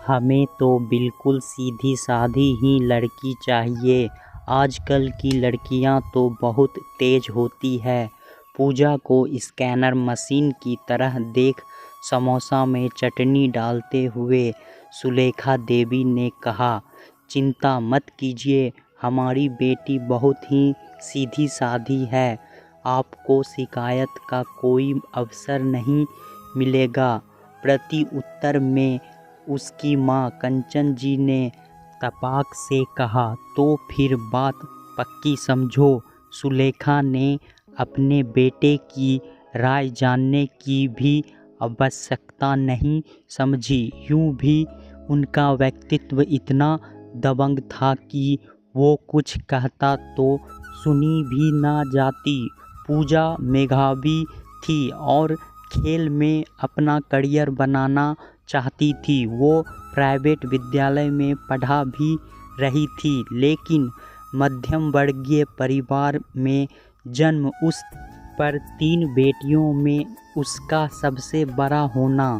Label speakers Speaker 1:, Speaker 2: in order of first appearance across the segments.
Speaker 1: हमें तो बिल्कुल सीधी सादी ही लड़की चाहिए। आजकल की लड़कियां तो बहुत तेज होती है। पूजा को स्कैनर मशीन की तरह देख समोसा में चटनी डालते हुए सुलेखा देवी ने कहा, चिंता मत कीजिए, हमारी बेटी बहुत ही सीधी सादी है। आपको शिकायत का कोई अवसर नहीं मिलेगा। प्रति उत्तर में उसकी मां कंचन जी ने तपाक से कहा, तो फिर बात पक्की समझो। सुलेखा ने अपने बेटे की राय जानने की भी आवश्यकता नहीं समझी। यूं भी उनका व्यक्तित्व इतना दबंग था कि वो कुछ कहता तो सुनी भी ना जाती। पूजा मेधावी थी और खेल में अपना करियर बनाना चाहती थी। वो प्राइवेट विद्यालय में पढ़ा भी रही थी, लेकिन मध्यम वर्गीय परिवार में जन्म, उस पर 3 बेटियों में उसका सबसे बड़ा होना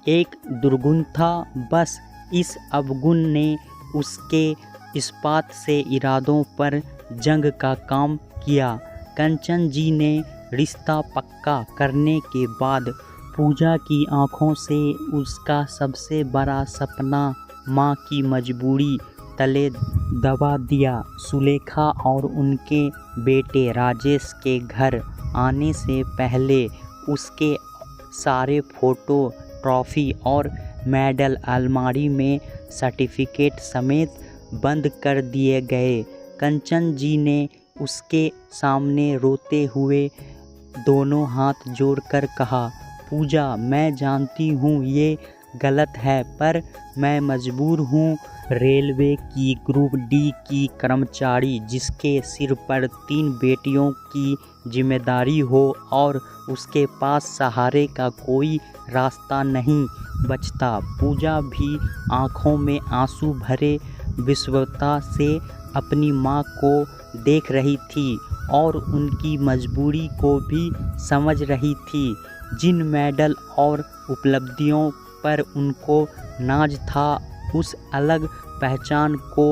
Speaker 1: एक दुर्गुण था। बस इस अवगुण ने उसके इस्पात से इरादों पर जंग का काम किया। कंचन जी ने रिश्ता पक्का करने के बाद पूजा की आंखों से उसका सबसे बड़ा सपना मां की मजबूरी तले दबा दिया। सुलेखा और उनके बेटे राजेश के घर आने से पहले उसके सारे फोटो, ट्रॉफी और मेडल अलमारी में सर्टिफिकेट समेत बंद कर दिए गए। कंचन जी ने उसके सामने रोते हुए दोनों हाथ जोड़कर कहा, पूजा, मैं जानती हूँ ये गलत है, पर मैं मजबूर हूँ। रेलवे की ग्रुप डी की कर्मचारी जिसके सिर पर 3 बेटियों की जिम्मेदारी हो और उसके पास सहारे का कोई रास्ता नहीं बचता। पूजा भी आंखों में आंसू भरे विस्वता से अपनी मां को देख रही थी और उनकी मजबूरी को भी समझ रही थी। जिन मेडल और उपलब्धियों पर उनको नाज था, उस अलग पहचान को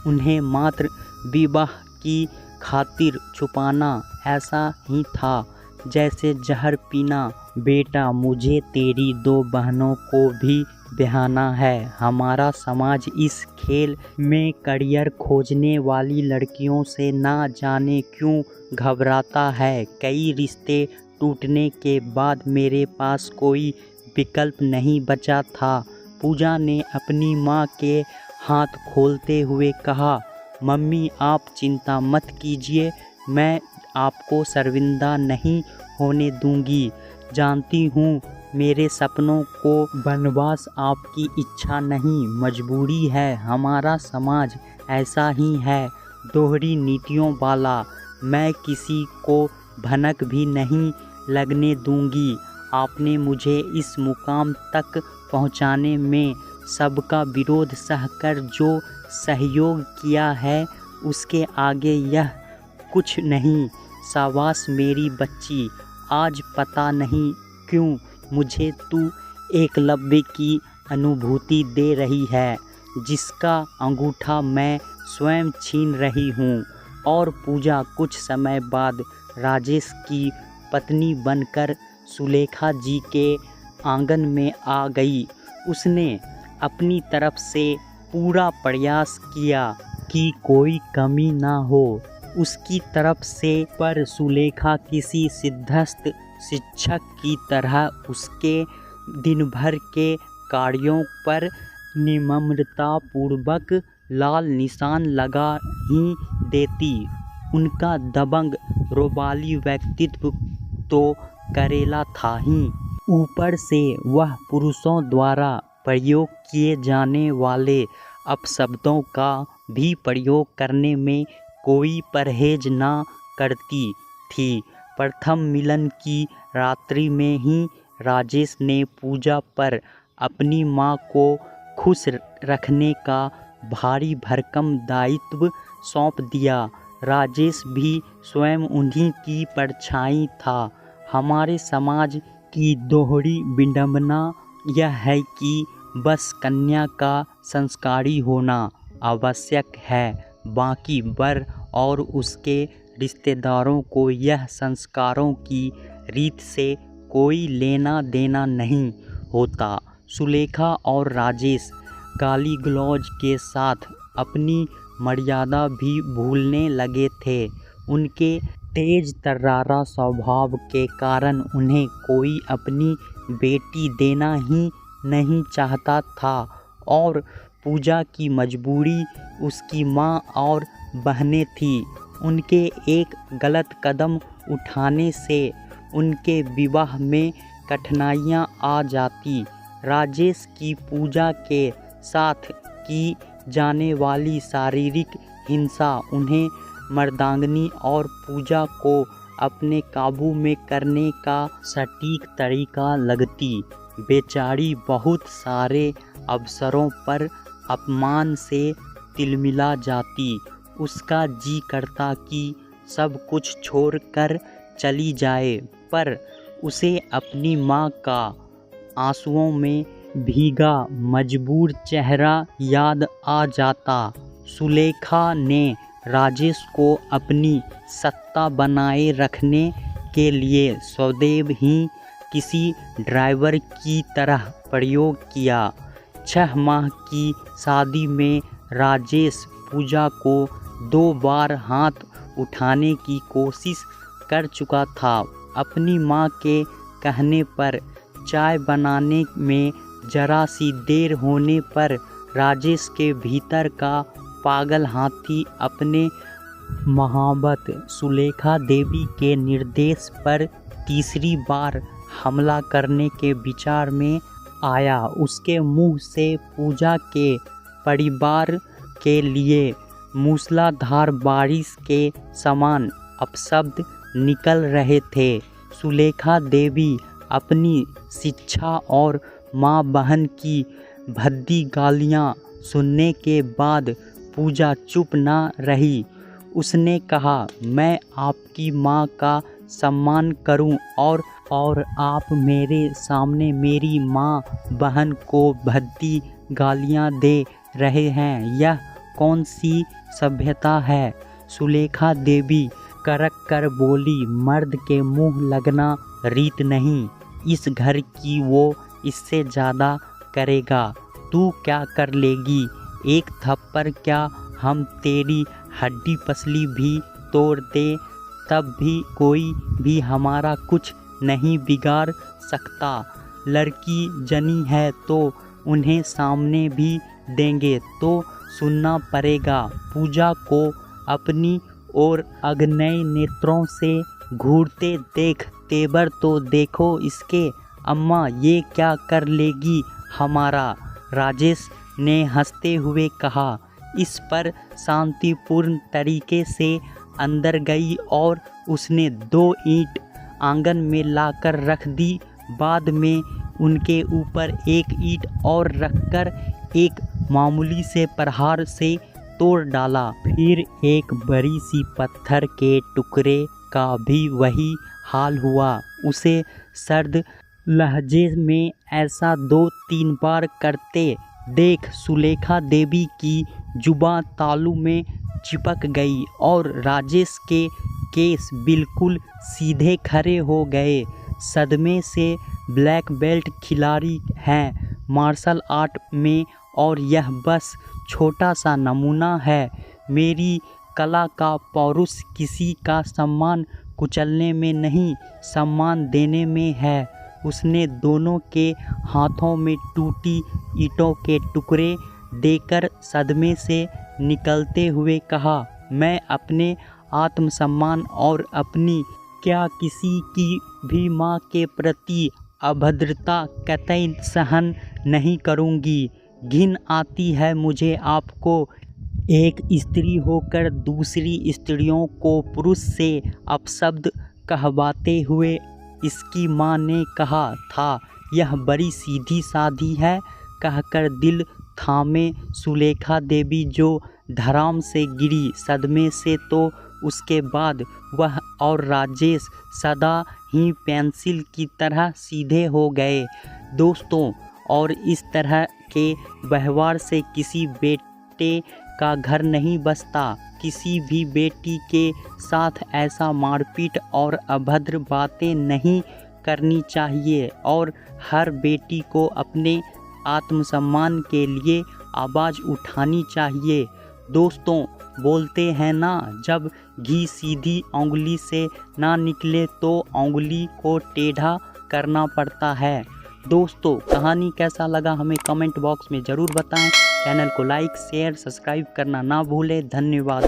Speaker 1: उन्हें मात्र विवाह की खातिर छुपाना ऐसा ही था जैसे जहर पीना। बेटा, मुझे तेरी 2 बहनों को भी ब्याहना है। हमारा समाज इस खेल में करियर खोजने वाली लड़कियों से ना जाने क्यों घबराता है। कई रिश्ते टूटने के बाद मेरे पास कोई विकल्प नहीं बचा था। पूजा ने अपनी मां के हाथ खोलते हुए कहा, मम्मी, आप चिंता मत कीजिए, मैं आपको शर्मिंदा नहीं होने दूंगी। जानती हूँ मेरे सपनों को वनवास आपकी इच्छा नहीं, मजबूरी है। हमारा समाज ऐसा ही है, दोहरी नीतियों वाला। मैं किसी को भनक भी नहीं लगने दूंगी। आपने मुझे इस मुकाम तक पहुंचाने में सबका विरोध सहकर जो सहयोग किया है, उसके आगे यह कुछ नहीं। शाबाश मेरी बच्ची। आज पता नहीं क्यों मुझे तू एकलव्य की अनुभूति दे रही है, जिसका अंगूठा मैं स्वयं छीन रही हूँ। और पूजा कुछ समय बाद राजेश की पत्नी बनकर सुलेखा जी के आंगन में आ गई। उसने अपनी तरफ से पूरा प्रयास किया कि कोई कमी ना हो उसकी तरफ से, पर सुलेखा किसी सिद्धस्त शिक्षक की तरह उसके दिन भर के कार्यों पर निम्रतापूर्वक लाल निशान लगा ही देती। उनका दबंग रोबाली व्यक्तित्व तो करेला था ही, ऊपर से वह पुरुषों द्वारा प्रयोग किए जाने वाले अपशब्दों का भी प्रयोग करने में कोई परहेज ना करती थी। प्रथम मिलन की रात्रि में ही राजेश ने पूजा पर अपनी मां को खुश रखने का भारी भरकम दायित्व सौंप दिया। राजेश भी स्वयं उन्हीं की परछाई था। हमारे समाज की दोहरी विडंबना यह है कि बस कन्या का संस्कारी होना आवश्यक है। बाकी वर और उसके रिश्तेदारों को यह संस्कारों की रीत से कोई लेना देना नहीं होता। सुलेखा और राजेश गाली गलौज के साथ अपनी मर्यादा भी भूलने लगे थे। उनके तेज तर्रारा स्वभाव के कारण उन्हें कोई अपनी बेटी देना ही नहीं चाहता था और पूजा की मजबूरी उसकी माँ और बहनें थीं। उनके एक गलत कदम उठाने से उनके विवाह में कठिनाइयाँ आ जाती। राजेश की पूजा के साथ की जाने वाली शारीरिक हिंसा उन्हें मर्दांगनी और पूजा को अपने काबू में करने का सटीक तरीका लगती। बेचारी बहुत सारे अवसरों पर अपमान से तिलमिला जाती। उसका जी करता कि सब कुछ छोड़कर चली जाए, पर उसे अपनी माँ का आंसुओं में भीगा मजबूर चेहरा याद आ जाता। सुलेखा ने राजेश को अपनी सत्ता बनाए रखने के लिए सदैव ही किसी ड्राइवर की तरह प्रयोग किया। 6 माह की शादी में राजेश पूजा को 2 बार हाथ उठाने की कोशिश कर चुका था। अपनी माँ के कहने पर चाय बनाने में जरा सी देर होने पर राजेश के भीतर का पागल हाथी अपने महावत सुलेखा देवी के निर्देश पर तीसरी बार हमला करने के विचार में आया। उसके मुंह से पूजा के परिवार के लिए मूसलाधार बारिश के समान अपशब्द निकल रहे थे। सुलेखा देवी अपनी शिक्षा और माँ बहन की भद्दी गालियाँ सुनने के बाद पूजा चुप ना रही। उसने कहा, मैं आपकी माँ का सम्मान करूं और आप मेरे सामने मेरी माँ बहन को भद्दी गालियाँ दे रहे हैं, यह कौन सी सभ्यता है? सुलेखा देवी कड़क कर बोली, मर्द के मुंह लगना रीत नहीं। इस घर की वो इससे ज़्यादा करेगा। तू क्या कर लेगी? एक थप्पड़ क्या हम तेरी हड्डी पसली भी तोड़ दे, तब भी कोई भी हमारा कुछ नहीं बिगाड़ सकता। लड़की जनी है तो उन्हें सामने भी देंगे तो सुनना पड़ेगा। पूजा को अपनी ओर अग्नय नेत्रों से घूरते देख तेवर तो देखो इसके। अम्मा, ये क्या कर लेगी हमारा? राजेश ने हंसते हुए कहा। इस पर शांतिपूर्ण तरीके से अंदर गई और उसने 2 ईंट आंगन में लाकर रख दी। बाद में उनके ऊपर 1 ईंट और रखकर एक मामूली से प्रहार से तोड़ डाला। फिर एक बड़ी सी पत्थर के टुकड़े का भी वही हाल हुआ। उसे सर्द लहजे में ऐसा 2-3 बार करते देख सुलेखा देवी की जुबां तालू में चिपक गई और राजेश के केस बिल्कुल सीधे खड़े हो गए। सदमे से ब्लैक बेल्ट खिलाड़ी हैं मार्शल आर्ट में और यह बस छोटा सा नमूना है। मेरी कला का पौरुष किसी का सम्मान कुचलने में नहीं, सम्मान देने में है। उसने दोनों के हाथों में टूटी ईंटों के टुकड़े देकर सदमे से निकलते हुए कहा, मैं अपने आत्मसम्मान और अपनी क्या किसी की भी माँ के प्रति अभद्रता कतई सहन नहीं करूँगी। घिन आती है मुझे आपको। एक स्त्री होकर दूसरी स्त्रियों को पुरुष से अपशब्द कहवाते हुए इसकी माँ ने कहा था, यह बड़ी सीधी साधी है। कहकर दिल थामे सुलेखा देवी जो धड़ाम से गिरी सदमे से, तो उसके बाद वह और राजेश सदा ही पेंसिल की तरह सीधे हो गए। दोस्तों, और इस तरह के व्यवहार से किसी बेटे का घर नहीं बसता। किसी भी बेटी के साथ ऐसा मारपीट और अभद्र बातें नहीं करनी चाहिए और हर बेटी को अपने आत्मसम्मान के लिए आवाज़ उठानी चाहिए। दोस्तों, बोलते हैं ना, जब घी सीधी उंगली से ना निकले तो उंगली को टेढ़ा करना पड़ता है। दोस्तों, कहानी कैसा लगा हमें कमेंट बॉक्स में ज़रूर बताएं। चैनल को लाइक शेयर सब्सक्राइब करना ना भूलें। धन्यवाद।